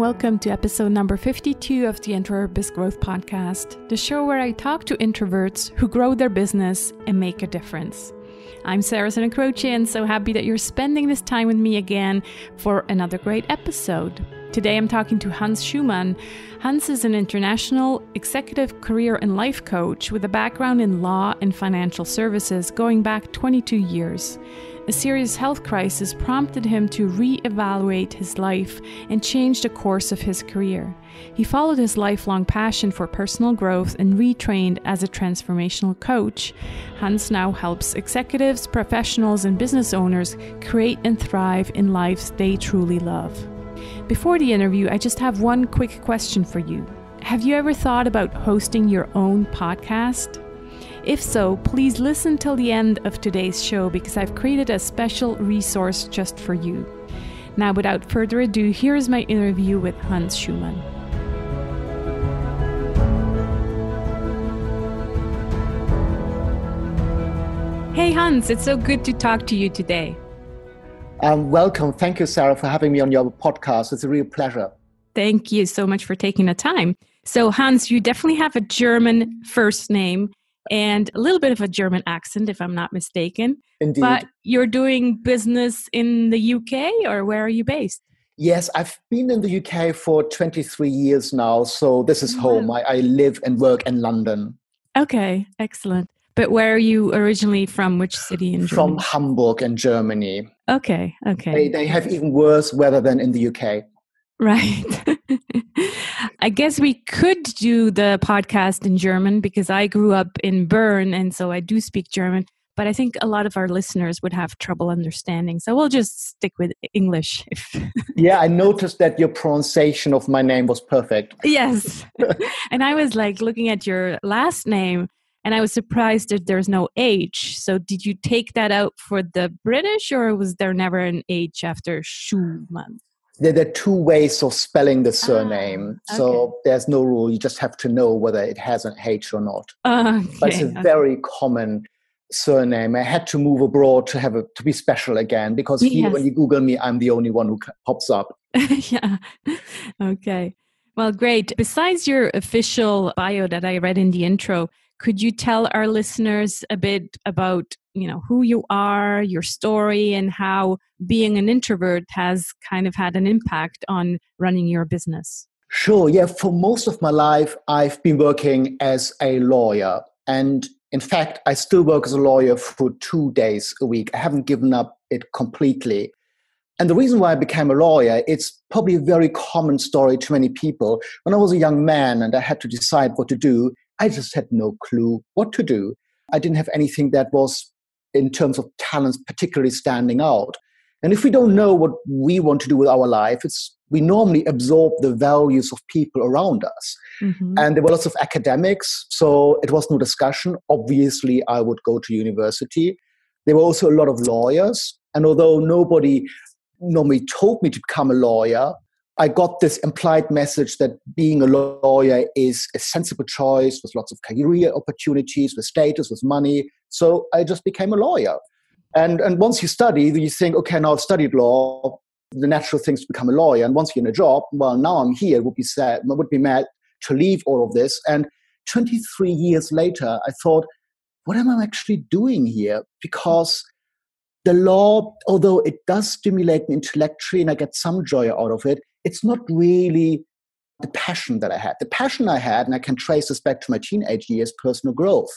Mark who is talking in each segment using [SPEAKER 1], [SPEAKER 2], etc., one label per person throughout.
[SPEAKER 1] welcome to episode number 52 of the Introvert Biz Growth Podcast, the show where I talk to introverts who grow their business and make a difference. I'm Sarah Croce, and so happy that you're spending this time with me again for another great episode. Today I'm talking to Hans Schumann. Hans is an international executive career and life coach with a background in law and financial services going back 22 years. A serious health crisis prompted him to re-evaluate his life and change the course of his career. He followed his lifelong passion for personal growth and retrained as a transformational coach. Hans now helps executives, professionals, and business owners create and thrive in lives they truly love. Before the interview, I just have one quick question for you. Have you ever thought about hosting your own podcast? If so, please listen till the end of today's show because I've created a special resource just for you. Now, without further ado, here is my interview with Hans Schumann. Hey Hans, it's so good to talk to you today.
[SPEAKER 2] Welcome. Thank you, Sarah, for having me on your podcast. It's a real pleasure.
[SPEAKER 1] Thank you so much for taking the time. So Hans, you definitely have a German first name and a little bit of a German accent, if I'm not mistaken.
[SPEAKER 2] Indeed.
[SPEAKER 1] But you're doing business in the UK, or where are you based?
[SPEAKER 2] Yes, I've been in the UK for 23 years now, so this is home. I live and work in London.
[SPEAKER 1] Okay, excellent. But where are you originally from? Which city in Germany?
[SPEAKER 2] From Hamburg in Germany.
[SPEAKER 1] Okay.
[SPEAKER 2] They have even worse weather than in the UK.
[SPEAKER 1] Right. I guess we could do the podcast in German because I grew up in Bern and so I do speak German, but I think a lot of our listeners would have trouble understanding. So we'll just stick with English.
[SPEAKER 2] Yeah, I noticed that your pronunciation of my name was perfect.
[SPEAKER 1] Yes. And I was like looking at your last name and I was surprised that there's no H. So did you take that out for the British or was there never an H after Schumann?
[SPEAKER 2] There are two ways of spelling the surname.
[SPEAKER 1] Okay.
[SPEAKER 2] So there's no rule. You just have to know whether it has an H or not.
[SPEAKER 1] Okay.
[SPEAKER 2] But it's a very common surname. I had to move abroad to be special again because here when you Google me, I'm the only one who pops up.
[SPEAKER 1] Yeah. Okay. Well, great. Besides your official bio that I read in the intro, could you tell our listeners a bit about, who you are, your story, and how being an introvert has kind of had an impact on running your business?
[SPEAKER 2] Sure. Yeah. For most of my life, I've been working as a lawyer. And in fact, I still work as a lawyer for 2 days a week. I haven't given up it completely. And the reason why I became a lawyer, it's probably a very common story to many people. When I was a young man and I had to decide what to do, I just had no clue what to do. I didn't have anything that was, in terms of talents, particularly standing out. And if we don't know what we want to do with our life, we normally absorb the values of people around us. Mm-hmm. And there were lots of academics, so it was no discussion. Obviously, I would go to university. There were also a lot of lawyers. And although nobody normally told me to become a lawyer, I got this implied message that being a lawyer is a sensible choice with lots of career opportunities, with status, with money. So I just became a lawyer. And once you study, you think, okay, now I've studied law. The natural thing is to become a lawyer. And once you're in a job, well, now I'm here. It would be sad. I would be mad to leave all of this. And 23 years later, I thought, what am I actually doing here? Because the law, although it does stimulate me intellectually and I get some joy out of it, it's not really the passion that I had. The passion I had, and I can trace this back to my teenage years, personal growth.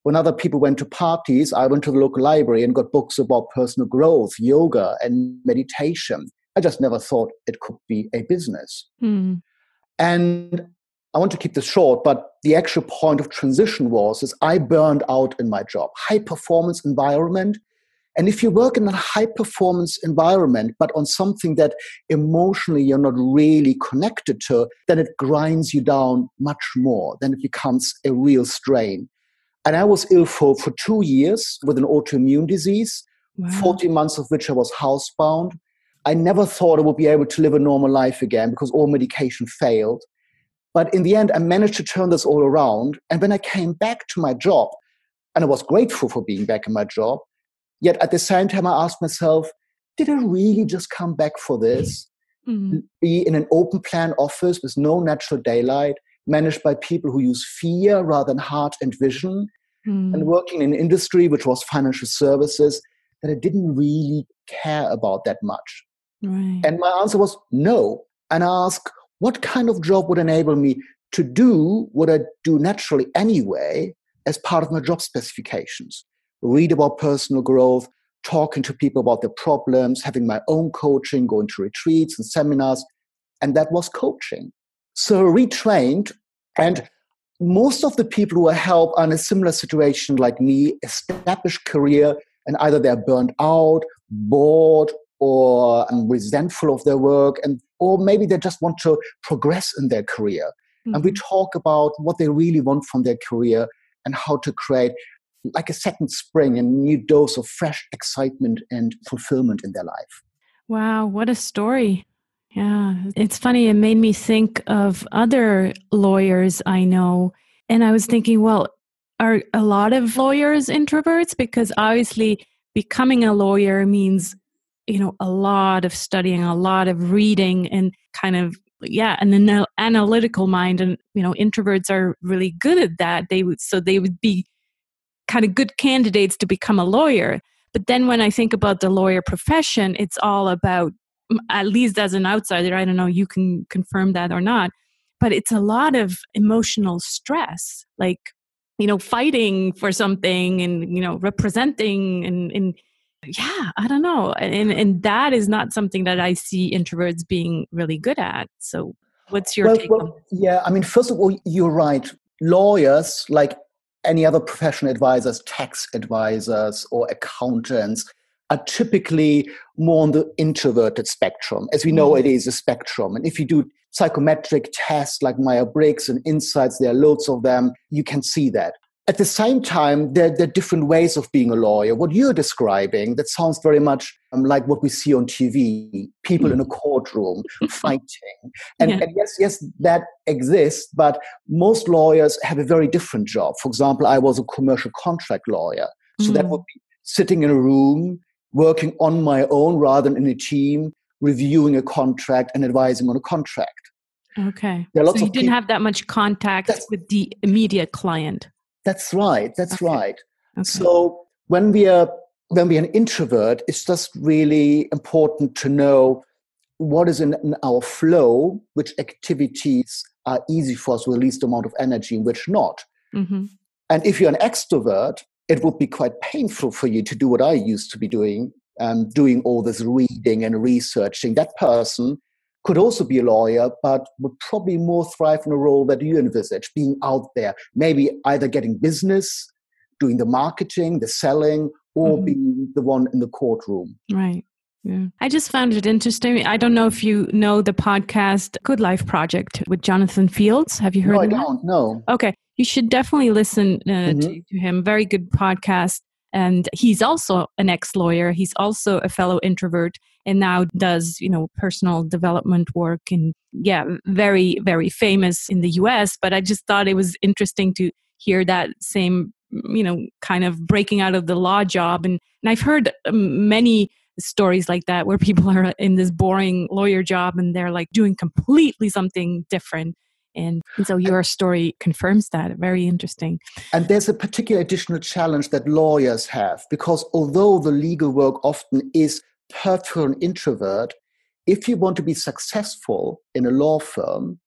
[SPEAKER 2] When other people went to parties, I went to the local library and got books about personal growth, yoga, and meditation. I just never thought it could be a business. Mm. And I want to keep this short, but the actual point of transition is I burned out in my job. High performance environment. And if you work in a high-performance environment, but on something that emotionally you're not really connected to, then it grinds you down much more. Then it becomes a real strain. And I was ill for 2 years with an autoimmune disease, 14 months of which I was housebound. I never thought I would be able to live a normal life again because all medication failed. But in the end, I managed to turn this all around. And when I came back to my job, and I was grateful for being back in my job, yet at the same time, I asked myself, did I really just come back for this? be in an open plan office with no natural daylight, managed by people who use fear rather than heart and vision, and working in an industry which was financial services that I didn't really care about that much.
[SPEAKER 1] Right.
[SPEAKER 2] And my answer was no. And I asked, what kind of job would enable me to do what I do naturally anyway as part of my job specifications? Read about personal growth, talking to people about their problems, having my own coaching, going to retreats and seminars. And that was coaching. So I retrained, and most of the people who I help are in a similar situation like me, established career, and either they're burned out, bored, or resentful of their work, or maybe they just want to progress in their career. And we talk about what they really want from their career and how to create like a second spring, a new dose of fresh excitement and fulfillment in their life.
[SPEAKER 1] Wow, what a story. Yeah, it's funny. It made me think of other lawyers I know. And I was thinking, well, are a lot of lawyers introverts? Because obviously becoming a lawyer means, a lot of studying, a lot of reading, and kind of, an analytical mind. And, introverts are really good at that. They would be kind of good candidates to become a lawyer. But then when I think about the lawyer profession, it's all about, at least as an outsider, I don't know, you can confirm that or not, but it's a lot of emotional stress, like, fighting for something and, representing and I don't know. And that is not something that I see introverts being really good at. So what's your take on this?
[SPEAKER 2] Yeah, I mean, first of all, you're right. Lawyers, like any other professional advisors, tax advisors or accountants, are typically more on the introverted spectrum. As we know, it is a spectrum. And if you do psychometric tests like Myers-Briggs and Insights, there are loads of them, you can see that. At the same time, there are different ways of being a lawyer. What you're describing, that sounds very much like what we see on TV, people in a courtroom fighting. And yes, that exists, but most lawyers have a very different job. For example, I was a commercial contract lawyer. So that would be sitting in a room, working on my own rather than in a team, reviewing a contract and advising on a contract.
[SPEAKER 1] Okay. So you didn't have that much contact with the immediate client.
[SPEAKER 2] That's right. Okay. So when we are an introvert, it's just really important to know what is in our flow, which activities are easy for us with the least amount of energy and which not. And if you're an extrovert, it would be quite painful for you to do what I used to be doing, doing all this reading and researching. That person could also be a lawyer, but would probably more thrive in a role that you envisage, being out there, maybe either getting business, doing the marketing, the selling, or being the one in the courtroom.
[SPEAKER 1] Right. Yeah. I just found it interesting. I don't know if you know the podcast Good Life Project with Jonathan Fields. Have you heard of that?
[SPEAKER 2] No, I don't. No.
[SPEAKER 1] Okay. You should definitely listen to him. Very good podcast. And he's also an ex-lawyer. He's also a fellow introvert and now does, personal development work and very, very famous in the US. But I just thought it was interesting to hear that same, kind of breaking out of the law job. And I've heard many stories like that where people are in this boring lawyer job and they're like doing completely something different. And so your story confirms that. Very interesting.
[SPEAKER 2] And there's a particular additional challenge that lawyers have, because although the legal work often is perfect for an introvert, if you want to be successful in a law firm,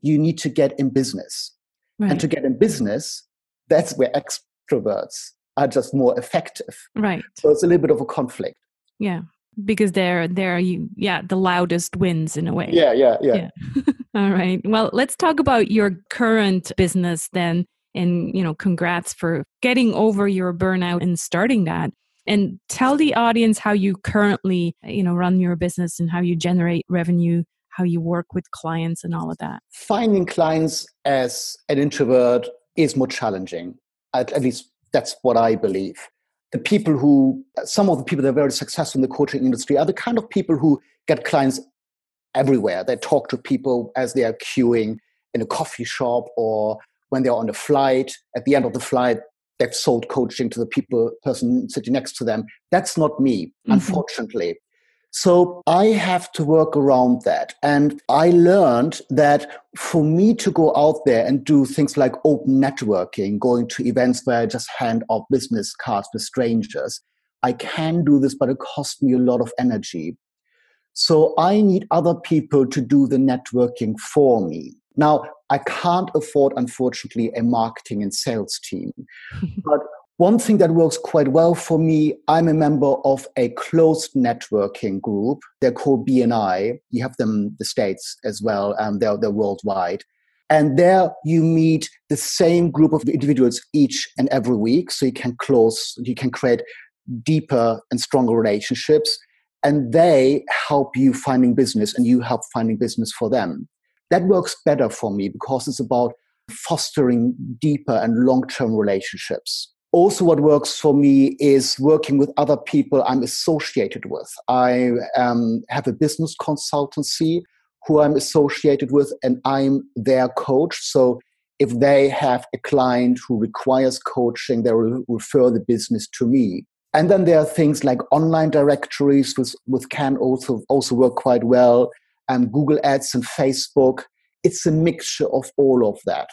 [SPEAKER 2] you need to get in business. Right. And to get in business, that's where extroverts are just more effective.
[SPEAKER 1] Right.
[SPEAKER 2] So it's a little bit of a conflict.
[SPEAKER 1] Yeah. Because they're the loudest wins in a way.
[SPEAKER 2] Yeah.
[SPEAKER 1] All right. Well, let's talk about your current business then. And, congrats for getting over your burnout and starting that. And tell the audience how you currently, run your business and how you generate revenue, how you work with clients and all of that.
[SPEAKER 2] Finding clients as an introvert is more challenging. At least that's what I believe. Some of the people that are very successful in the coaching industry are the kind of people who get clients everywhere. They talk to people as they are queuing in a coffee shop or when they're on a flight. At the end of the flight, they've sold coaching to the person sitting next to them. That's not me, unfortunately. So I have to work around that. And I learned that for me to go out there and do things like open networking, going to events where I just hand out business cards to strangers, I can do this, but it costs me a lot of energy. So I need other people to do the networking for me. Now, I can't afford, unfortunately, a marketing and sales team. But one thing that works quite well for me, I'm a member of a closed networking group. They're called BNI. You have them in the States as well. They're worldwide. And there you meet the same group of individuals each and every week. So you can create deeper and stronger relationships. And they help you finding business and you help finding business for them. That works better for me because it's about fostering deeper and long-term relationships. Also, what works for me is working with other people I'm associated with. I have a business consultancy who I'm associated with, and I'm their coach. So if they have a client who requires coaching, they will refer the business to me. And then there are things like online directories, which can also work quite well, Google Ads and Facebook. It's a mixture of all of that.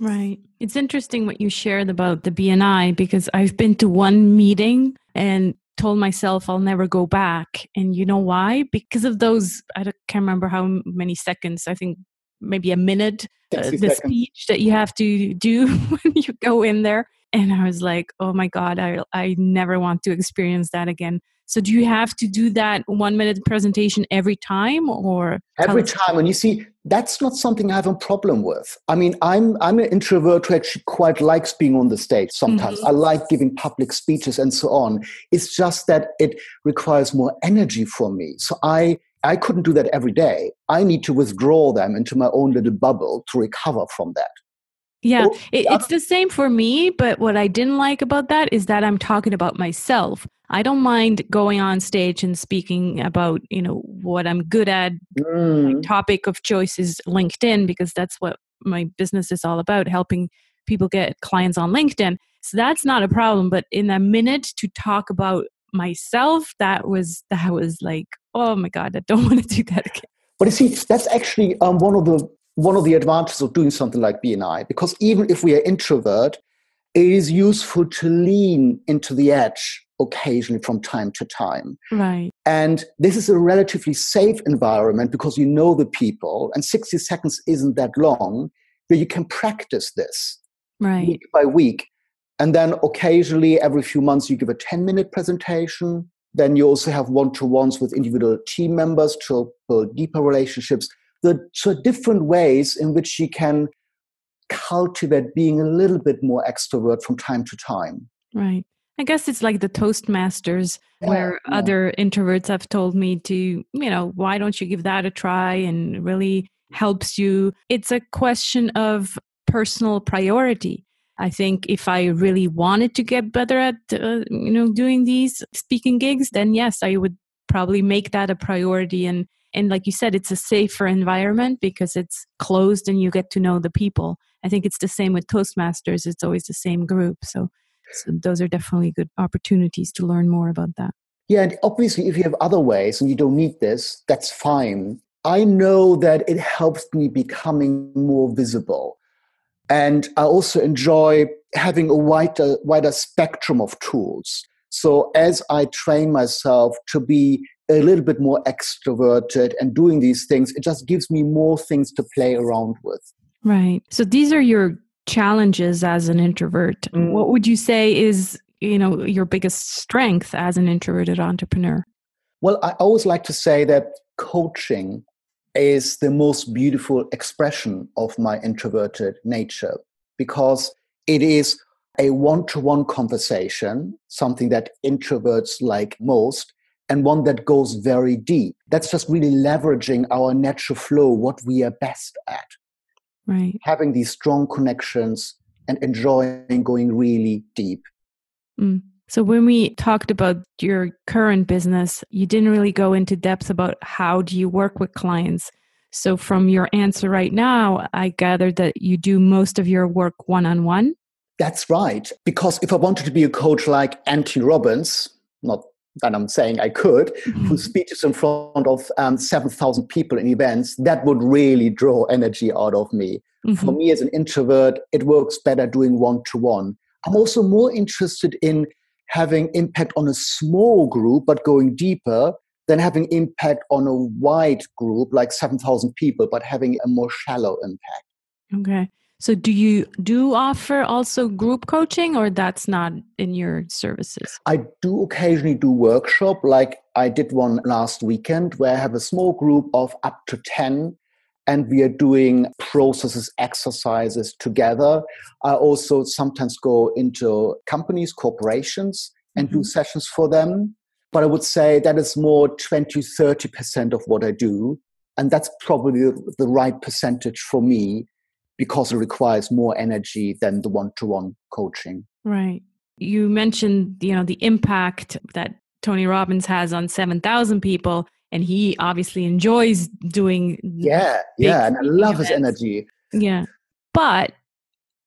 [SPEAKER 1] Right. It's interesting what you shared about the BNI because I've been to one meeting and told myself I'll never go back. And you know why? Because of those, can't remember how many seconds, I think maybe a minute, the speech that you have to do when you go in there. And I was like, oh my God, I never want to experience that again. So do you have to do that 1 minute presentation every time or?
[SPEAKER 2] Every time. And you see, that's not something I have a problem with. I mean, I'm an introvert who actually quite likes being on the stage sometimes. Mm-hmm. I like giving public speeches and so on. It's just that it requires more energy from me. So I couldn't do that every day. I need to withdraw them into my own little bubble to recover from that.
[SPEAKER 1] Yeah, it's the same for me. But what I didn't like about that is that I'm talking about myself. I don't mind going on stage and speaking about, what I'm good at. My topic of choice is LinkedIn because that's what my business is all about, helping people get clients on LinkedIn. So that's not a problem. But in a minute to talk about myself, that was like, oh my God, I don't want to do that again.
[SPEAKER 2] But you see, that's actually one of the advantages of doing something like BNI, because even if we are introvert, it is useful to lean into the edge occasionally from time to time.
[SPEAKER 1] Right.
[SPEAKER 2] And this is a relatively safe environment because you know the people, and 60 seconds isn't that long, but you can practice this week by week. And then occasionally, every few months, you give a 10-minute presentation. Then you also have one-to-ones with individual team members to build deeper relationships. There are different ways in which you can cultivate being a little bit more extrovert from time to time.
[SPEAKER 1] Right. I guess it's like the Toastmasters where other introverts have told me to, why don't you give that a try, and really helps you. It's a question of personal priority. I think if I really wanted to get better at, doing these speaking gigs, then yes, I would probably make that a priority. And like you said, it's a safer environment because it's closed and you get to know the people. I think it's the same with Toastmasters. It's always the same group. So those are definitely good opportunities to learn more about that.
[SPEAKER 2] Yeah, and obviously, if you have other ways and you don't need this, that's fine. I know that it helps me becoming more visible. And I also enjoy having a wider spectrum of tools. So as I train myself to be a little bit more extroverted and doing these things, it just gives me more things to play around with.
[SPEAKER 1] Right. So these are your challenges as an introvert. What would you say is, your biggest strength as an introverted entrepreneur?
[SPEAKER 2] Well, I always like to say that coaching is the most beautiful expression of my introverted nature, because it is a one-to-one conversation, something that introverts like most, and one that goes very deep. That's just really leveraging our natural flow, what we are best at.
[SPEAKER 1] Right.
[SPEAKER 2] Having these strong connections and enjoying going really deep.
[SPEAKER 1] So when we talked about your current business, you didn't really go into depth about how do you work with clients. So from your answer right now, I gathered that you do most of your work one-on-one.
[SPEAKER 2] That's right. Because if I wanted to be a coach like Anthony Robbins, not and I'm saying I could,
[SPEAKER 1] Mm-hmm.
[SPEAKER 2] who speeches in front of 7,000 people in events, that would really draw energy out of me. For
[SPEAKER 1] Mm-hmm.
[SPEAKER 2] me as an introvert, it works better doing one-to-one. I'm also more interested in having impact on a small group, but going deeper, than having impact on a wide group, like 7,000 people, but having a more shallow impact.
[SPEAKER 1] Okay. So do you offer also group coaching, or that's not in your services?
[SPEAKER 2] I do occasionally do workshop, like I did one last weekend where I have a small group of up to 10 and we are doing processes, exercises together. I also sometimes go into companies, corporations, and do sessions for them. But I would say that is more 20, 30% of what I do. And that's probably the right percentage for me because it requires more energy than the one-to-one coaching.
[SPEAKER 1] Right. You mentioned, the impact that Tony Robbins has on 7,000 people, and he obviously enjoys doing
[SPEAKER 2] Yeah,
[SPEAKER 1] big
[SPEAKER 2] and I
[SPEAKER 1] speaking
[SPEAKER 2] love his
[SPEAKER 1] events.
[SPEAKER 2] energy.
[SPEAKER 1] Yeah. But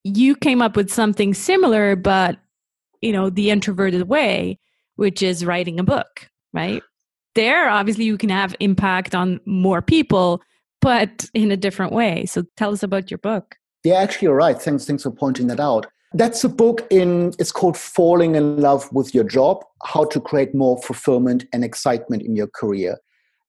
[SPEAKER 1] you came up with something similar, but, the introverted way, which is writing a book, right? There, obviously, you can have impact on more people, but in a different way. So tell us about your book.
[SPEAKER 2] Yeah, actually, you're right. Thanks for pointing that out. That's a book it's called Falling in Love with Your Job, How to Create More Fulfillment and Excitement in Your Career.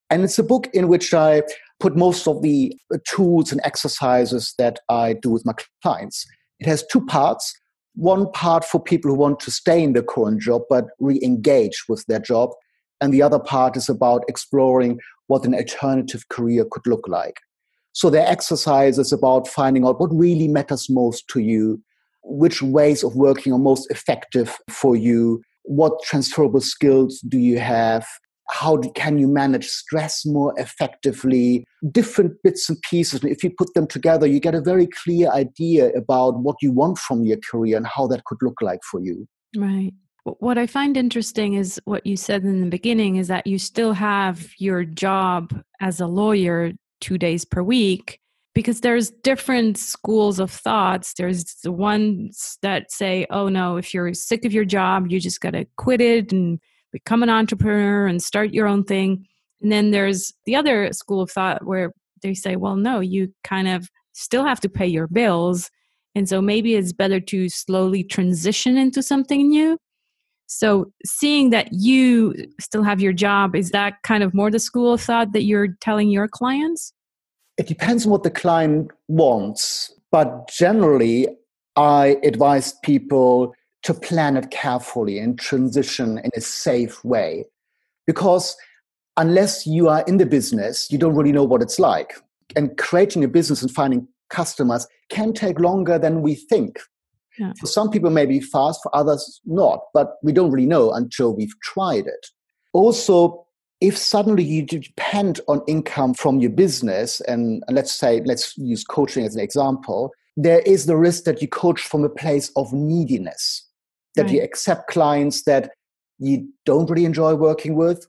[SPEAKER 2] And it's a book in which I put most of the tools and exercises that I do with my clients. It has two parts. One part for people who want to stay in their current job but re-engage with their job. And the other part is about exploring what an alternative career could look like. So the exercise is about finding out what really matters most to you, which ways of working are most effective for you, what transferable skills do you have, how can you manage stress more effectively, different bits and pieces. And if you put them together, you get a very clear idea about what you want from your career and how that could look like for you.
[SPEAKER 1] Right. What I find interesting is what you said in the beginning is that you still have your job as a lawyer 2 days per week, because there's different schools of thoughts. There's the ones that say, oh no, if you're sick of your job, you just got to quit it and become an entrepreneur and start your own thing. And then there's the other school of thought where they say, well, no, you kind of still have to pay your bills. And so maybe it's better to slowly transition into something new. So seeing that you still have your job, is that kind of more the school of thought that you're telling your clients?
[SPEAKER 2] It depends on what the client wants, but generally I advise people to plan it carefully and transition in a safe way. Because unless you are in the business, you don't really know what it's like. And creating a business and finding customers can take longer than we think.
[SPEAKER 1] Yeah.
[SPEAKER 2] For some people, maybe fast, for others, not. But we don't really know until we've tried it. Also, if suddenly you depend on income from your business, and let's use coaching as an example, there is the risk that you coach from a place of neediness, that you accept clients that you don't really enjoy working with,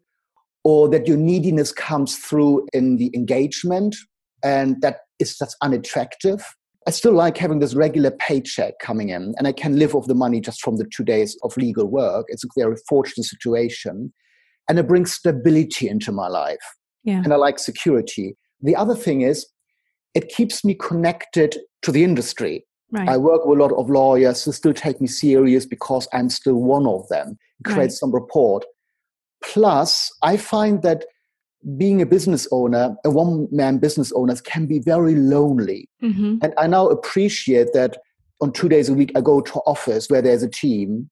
[SPEAKER 2] or that your neediness comes through in the engagement, and that is just unattractive. I still like having this regular paycheck coming in, and I can live off the money just from the 2 days of legal work. It's a very fortunate situation. And it brings stability into my life.
[SPEAKER 1] Yeah.
[SPEAKER 2] And I like security. The other thing is, it keeps me connected to the industry.
[SPEAKER 1] Right.
[SPEAKER 2] I work with a lot of lawyers who still take me serious because I'm still one of them. It creates some rapport. Plus, I find that being a business owner, a one-man business owner, can be very lonely.
[SPEAKER 1] Mm-hmm.
[SPEAKER 2] And I now appreciate that on 2 days a week, I go to an office where there's a team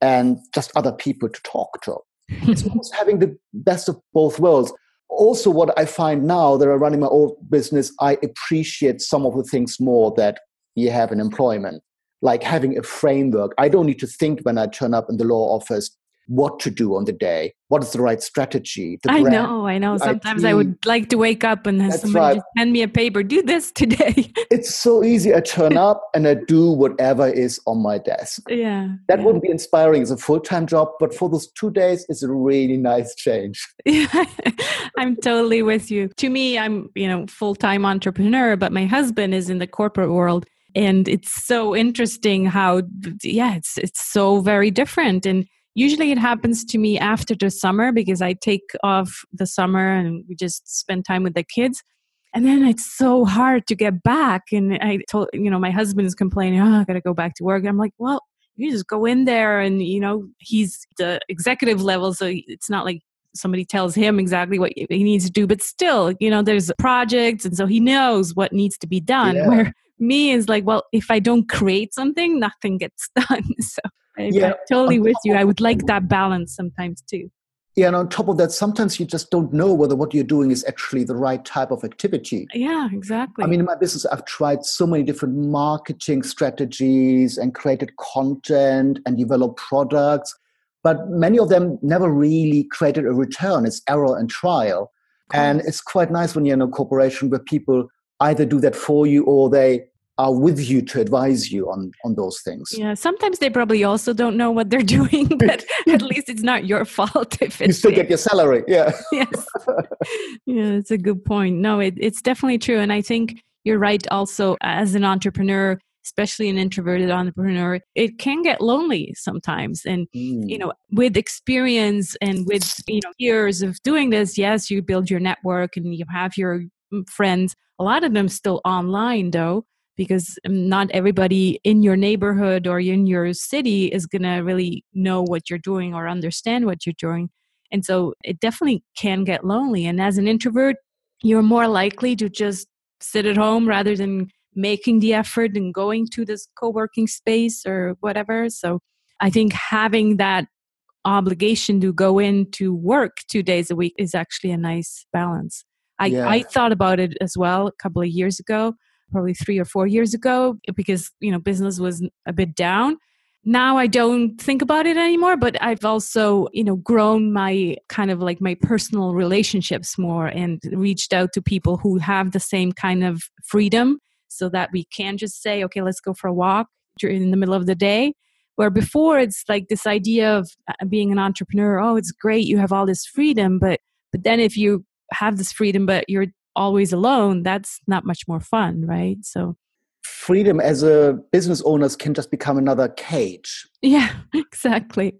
[SPEAKER 2] and just other people to talk to. It's almost having the best of both worlds. Also, what I find now that I'm running my own business, I appreciate some of the things more that you have in employment, like having a framework. I don't need to think when I turn up in the law office what to do on the day, what is the right strategy.
[SPEAKER 1] I know. Sometimes I would like to wake up and have somebody just hand me a paper, do this today.
[SPEAKER 2] It's so easy. I turn up and I do whatever is on my desk.
[SPEAKER 1] Yeah.
[SPEAKER 2] That wouldn't be inspiring as a full-time job, but for those 2 days, it's a really nice change.
[SPEAKER 1] Yeah, I'm totally with you. To me, I'm, full-time entrepreneur, but my husband is in the corporate world. And it's so interesting how, it's so very different. And Usually it happens to me after the summer because I take off the summer and we just spend time with the kids. And then it's so hard to get back. And I told, my husband is complaining, I got to go back to work. I'm like, well, you just go in there and, he's the executive level. So it's not like somebody tells him exactly what he needs to do. But still, there's projects. And so he knows what needs to be done.
[SPEAKER 2] Yeah.
[SPEAKER 1] Where me is like, well, if I don't create something, nothing gets done. So I'm totally with you. I would like that balance sometimes too.
[SPEAKER 2] Yeah, and on top of that, sometimes you just don't know whether what you're doing is actually the right type of activity.
[SPEAKER 1] Yeah, exactly.
[SPEAKER 2] I mean, in my business, I've tried so many different marketing strategies and created content and developed products, but many of them never really created a return. It's error and trial. And it's quite nice when you're in a corporation where people either do that for you or they are with you to advise you on those things.
[SPEAKER 1] Yeah, sometimes they probably also don't know what they're doing, but at least it's not your fault if
[SPEAKER 2] you still get your salary. Yeah.
[SPEAKER 1] Yes. Yeah, it's a good point. No, it's definitely true. And I think you're right also as an entrepreneur, especially an introverted entrepreneur, it can get lonely sometimes. And, with experience and with, years of doing this, yes, you build your network and you have your friends, a lot of them still online though, because not everybody in your neighborhood or in your city is going to really know what you're doing or understand what you're doing. And so it definitely can get lonely. And as an introvert, you're more likely to just sit at home rather than making the effort and going to this co-working space or whatever. So I think having that obligation to go in to work 2 days a week is actually a nice balance. I thought about it as well a couple of years ago, probably 3 or 4 years ago, because, business was a bit down. Now I don't think about it anymore, but I've also, grown my kind of like my personal relationships more and reached out to people who have the same kind of freedom so that we can just say, okay, let's go for a walk in the middle of the day. Where before it's like this idea of being an entrepreneur, oh, it's great, you have all this freedom, but then if you have this freedom, but you're always alone, that's not much more fun, right? So
[SPEAKER 2] freedom as a business owners can just become another cage.
[SPEAKER 1] Yeah, exactly.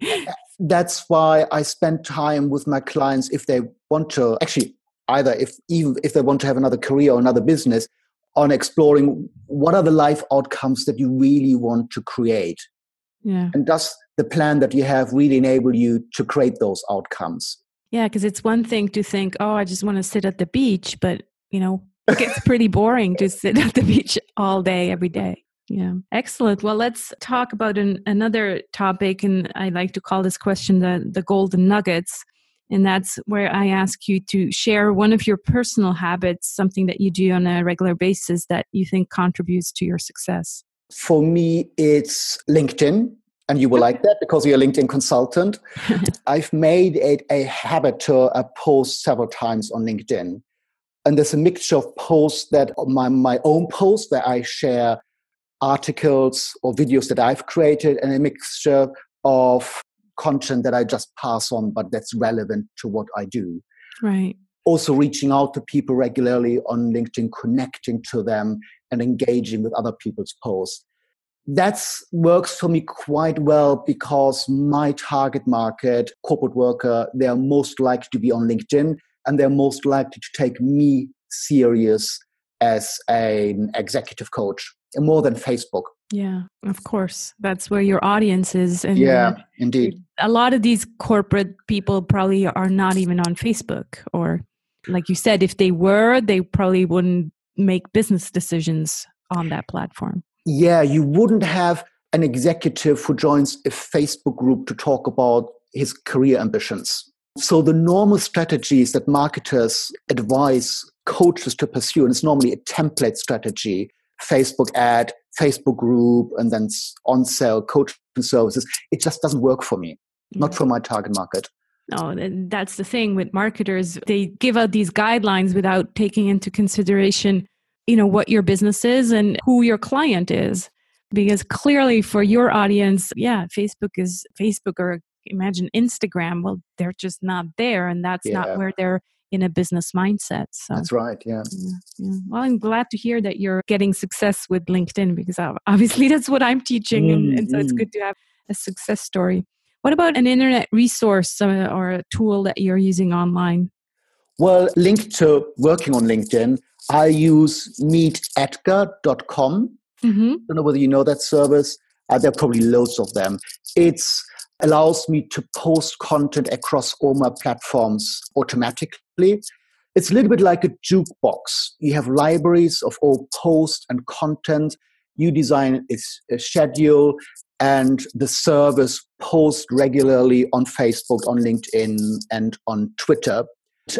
[SPEAKER 2] That's why I spend time with my clients if they want to, actually, even if they want to have another career or another business, on exploring what are the life outcomes that you really want to create.
[SPEAKER 1] Yeah.
[SPEAKER 2] And does the plan that you have really enable you to create those outcomes?
[SPEAKER 1] Yeah, because it's one thing to think, oh, I just want to sit at the beach, but, it gets pretty boring to sit at the beach all day, every day. Yeah. Excellent. Well, let's talk about another topic. And I like to call this question the golden nuggets. And that's where I ask you to share one of your personal habits, something that you do on a regular basis that you think contributes to your success.
[SPEAKER 2] For me, it's LinkedIn. And you will like that because you're a LinkedIn consultant. I've made it a habit to post several times on LinkedIn. And there's a mixture of posts that my own posts where I share articles or videos that I've created, and a mixture of content that I just pass on, but that's relevant to what I do.
[SPEAKER 1] Right.
[SPEAKER 2] Also reaching out to people regularly on LinkedIn, connecting to them and engaging with other people's posts. That works for me quite well because my target market, corporate worker, they're most likely to be on LinkedIn and they're most likely to take me serious as an executive coach more than Facebook.
[SPEAKER 1] Yeah, of course. That's where your audience is. And
[SPEAKER 2] yeah, indeed.
[SPEAKER 1] A lot of these corporate people probably are not even on Facebook, or like you said, if they were, they probably wouldn't make business decisions on that platform.
[SPEAKER 2] Yeah, you wouldn't have an executive who joins a Facebook group to talk about his career ambitions. So the normal strategies that marketers advise coaches to pursue, and it's normally a template strategy, Facebook ad, Facebook group, and then on-sale coaching services, it just doesn't work for me, not for my target market.
[SPEAKER 1] No, and that's the thing with marketers. They give out these guidelines without taking into consideration what your business is and who your client is. Because clearly for your audience, Facebook is Facebook, or imagine Instagram. Well, they're just not there, and that's not where they're in a business mindset. So
[SPEAKER 2] that's right. Yeah.
[SPEAKER 1] Well, I'm glad to hear that you're getting success with LinkedIn, because obviously that's what I'm teaching. And so it's good to have a success story. What about an internet resource or a tool that you're using online?
[SPEAKER 2] Well, linked to working on LinkedIn, I use meetedgar.com.
[SPEAKER 1] Mm-hmm.
[SPEAKER 2] I don't know whether you know that service. There are probably loads of them. It allows me to post content across all my platforms automatically. It's a little bit like a jukebox. You have libraries of all posts and content. You design a schedule, and the service posts regularly on Facebook, on LinkedIn, and on Twitter.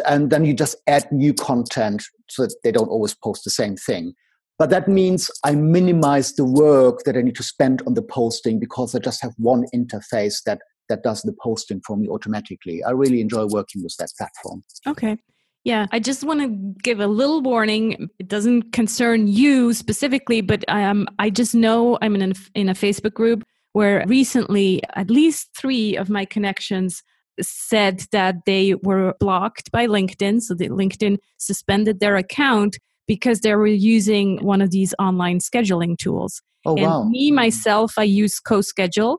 [SPEAKER 2] And then you just add new content so that they don't always post the same thing. But that means I minimize the work that I need to spend on the posting because I just have one interface that does the posting for me automatically. I really enjoy working with that platform.
[SPEAKER 1] Okay. Yeah, I just want to give a little warning. It doesn't concern you specifically, but I just know I'm in a Facebook group where recently at least 3 of my connections said that they were blocked by LinkedIn. So that LinkedIn suspended their account because they were using one of these online scheduling tools.
[SPEAKER 2] Oh,
[SPEAKER 1] and
[SPEAKER 2] wow.
[SPEAKER 1] Me, myself, I use CoSchedule.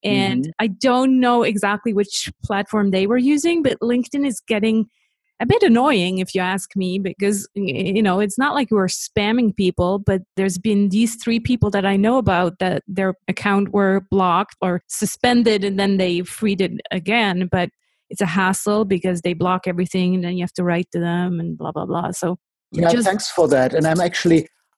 [SPEAKER 1] And I don't know exactly which platform they were using, but LinkedIn is getting a bit annoying if you ask me, because it's not like we're spamming people, but there's been these 3 people that I know about that their account were blocked or suspended and then they freed it again. But it's a hassle because they block everything and then you have to write to them and blah blah blah. So
[SPEAKER 2] thanks for that. And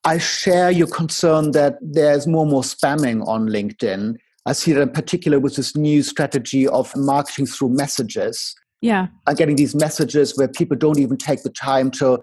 [SPEAKER 2] I share your concern that there's more and more spamming on LinkedIn. I see that in particular with this new strategy of marketing through messages.
[SPEAKER 1] Yeah.
[SPEAKER 2] I'm getting these messages where people don't even take the time to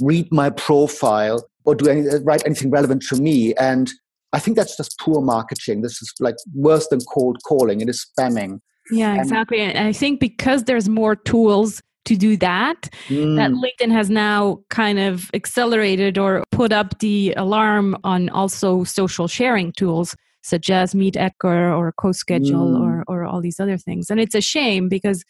[SPEAKER 2] read my profile or write anything relevant to me. And I think that's just poor marketing. This is like worse than cold calling. It is spamming.
[SPEAKER 1] Yeah, exactly. And I think because there's more tools to do that LinkedIn has now kind of accelerated or put up the alarm on also social sharing tools such as MeetEdgar or CoSchedule or all these other things. And it's a shame because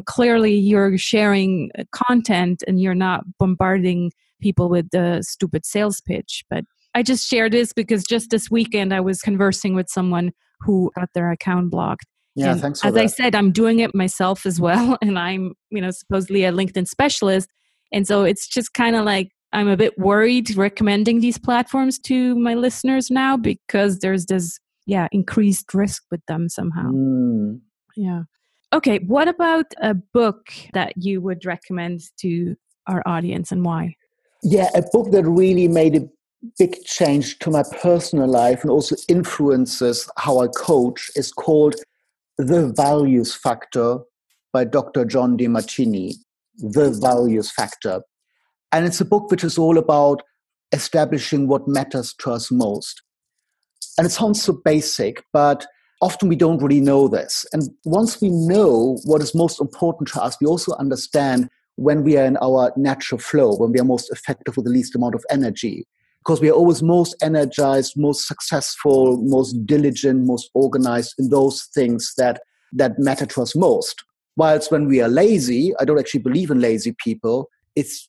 [SPEAKER 1] clearly you're sharing content and you're not bombarding people with the stupid sales pitch. But I just share this because just this weekend I was conversing with someone who got their account blocked.
[SPEAKER 2] Yeah,
[SPEAKER 1] and
[SPEAKER 2] thanks for
[SPEAKER 1] as
[SPEAKER 2] that.
[SPEAKER 1] I said, I'm doing it myself as well. And I'm, supposedly a LinkedIn specialist. And so it's just kind of like, I'm a bit worried recommending these platforms to my listeners now because there's this, increased risk with them somehow. Yeah. Okay, what about a book that you would recommend to our audience and why?
[SPEAKER 2] Yeah, a book that really made a big change to my personal life and also influences how I coach is called The Values Factor by Dr. John DeMartini. The Values Factor. And it's a book which is all about establishing what matters to us most. And it sounds so basic, but often we don't really know this. And once we know what is most important to us, we also understand when we are in our natural flow, when we are most effective with the least amount of energy. Because we are always most energized, most successful, most diligent, most organized in those things that matter to us most. Whilst when we are lazy, I don't actually believe in lazy people, it's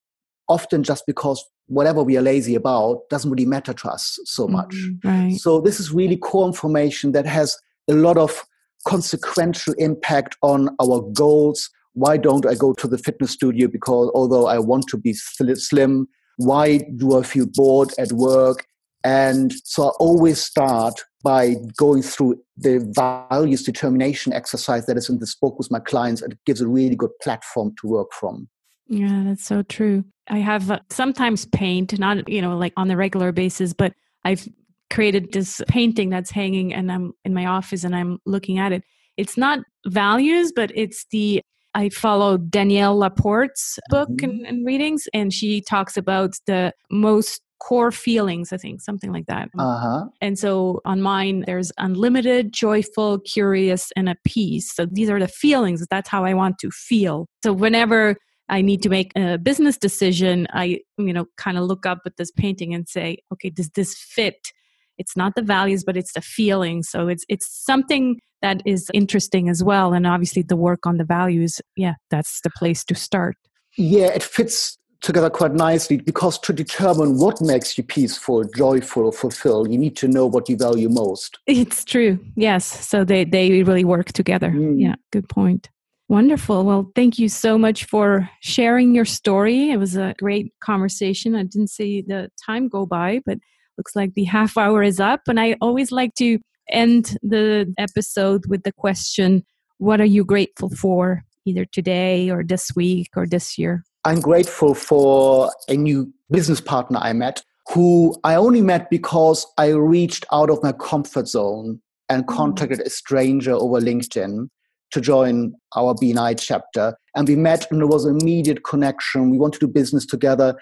[SPEAKER 2] often just because whatever we are lazy about doesn't really matter to us so much.
[SPEAKER 1] Right.
[SPEAKER 2] So this is really core information that has a lot of consequential impact on our goals. Why don't I go to the fitness studio? Because although I want to be slim, why do I feel bored at work? And so I always start by going through the values determination exercise that is in this book with my clients, and it gives a really good platform to work from.
[SPEAKER 1] Yeah, that's so true. I have sometimes paint, not, like on the regular basis, but I've created this painting that's hanging and I'm in my office and I'm looking at it. It's not values, but I follow Danielle Laporte's book and readings, and she talks about the most core feelings, I think, something like that. And so on mine, there's unlimited, joyful, curious, and at peace. So these are the feelings. That's how I want to feel. So whenever I need to make a business decision, I, kind of look up at this painting and say, okay, does this fit? It's not the values, but it's the feeling. So it's something that is interesting as well. And obviously the work on the values, that's the place to start.
[SPEAKER 2] Yeah, it fits together quite nicely, because to determine what makes you peaceful, joyful, or fulfilled, you need to know what you value most.
[SPEAKER 1] It's true. Yes. So they really work together. Yeah, good point. Wonderful. Well, thank you so much for sharing your story. It was a great conversation. I didn't see the time go by, but looks like the half hour is up. And I always like to end the episode with the question, what are you grateful for either today or this week or this year?
[SPEAKER 2] I'm grateful for a new business partner I met, who I only met because I reached out of my comfort zone and contacted a stranger over LinkedIn to join our BNI chapter. And we met and there was an immediate connection. We want to do business together.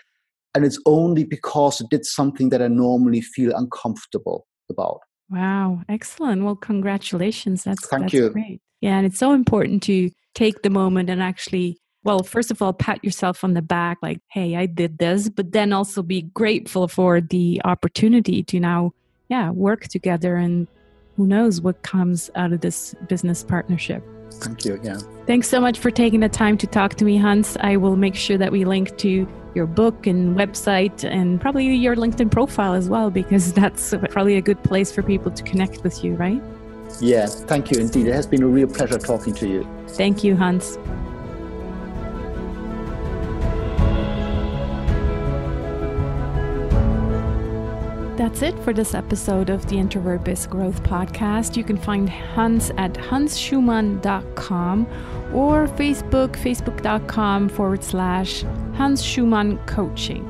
[SPEAKER 2] And it's only because it did something that I normally feel uncomfortable about.
[SPEAKER 1] Wow. Excellent. Well, congratulations. That's
[SPEAKER 2] you.
[SPEAKER 1] Great. Yeah. And it's so important to take the moment and actually, well, first of all, pat yourself on the back, like, hey, I did this, but then also be grateful for the opportunity to now, work together, and who knows what comes out of this business partnership.
[SPEAKER 2] Thank you. Yeah.
[SPEAKER 1] Thanks so much for taking the time to talk to me, Hans. I will make sure that we link to your book and website and probably your LinkedIn profile as well, because that's probably a good place for people to connect with you, right?
[SPEAKER 2] Yeah, thank you indeed. It has been a real pleasure talking to you.
[SPEAKER 1] Thank you, Hans. That's it for this episode of the Introvert Biz Growth Podcast. You can find Hans at hansschumann.com or facebook.com/Hans Schumann Coaching.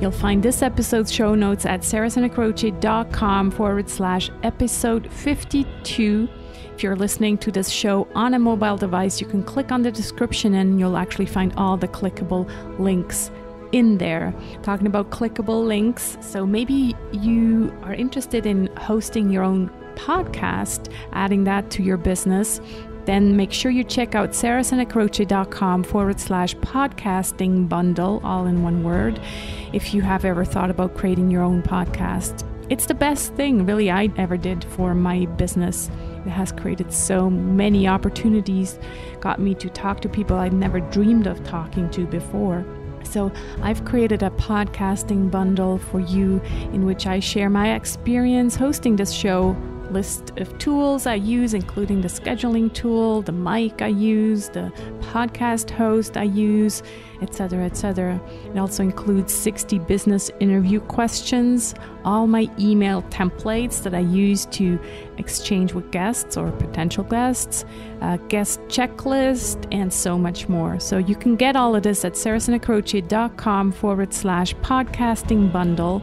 [SPEAKER 1] You'll find this episode's show notes at sarahsanacroce.com/episode 52. If you're listening to this show on a mobile device, you can click on the description and you'll actually find all the clickable links in there. Talking about clickable links, so maybe you are interested in hosting your own podcast, adding that to your business, then make sure you check out sarahsanacroce.com/podcasting bundle, all in one word, if you have ever thought about creating your own podcast. It's the best thing really I ever did for my business. It has created so many opportunities, got me to talk to people I'd never dreamed of talking to before. So I've created a podcasting bundle for you in which I share my experience hosting this show, list of tools I use, including the scheduling tool, the mic I use, the podcast host I use, etc., etc. It also includes 60 business interview questions, all my email templates that I use to exchange with guests or potential guests, a guest checklist, and so much more. So you can get all of this at sarahsanacroce.com/podcasting bundle.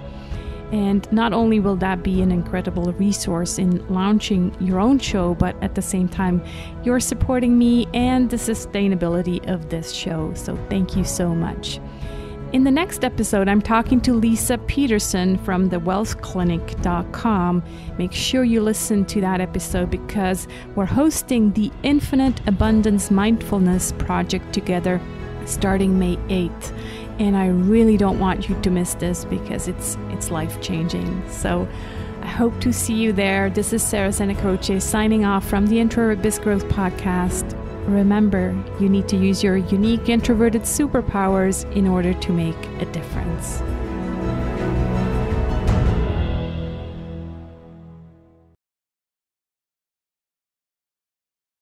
[SPEAKER 1] And not only will that be an incredible resource in launching your own show, but at the same time, you're supporting me and the sustainability of this show. So thank you so much. In the next episode, I'm talking to Lisa Peterson from thewealthclinic.com. Make sure you listen to that episode because we're hosting the Infinite Abundance Mindfulness Project together starting May 8th. And I really don't want you to miss this because it's life-changing. So I hope to see you there. This is Sarah Sanacroce signing off from the Introvert Biz Growth Podcast. Remember, you need to use your unique introverted superpowers in order to make a difference.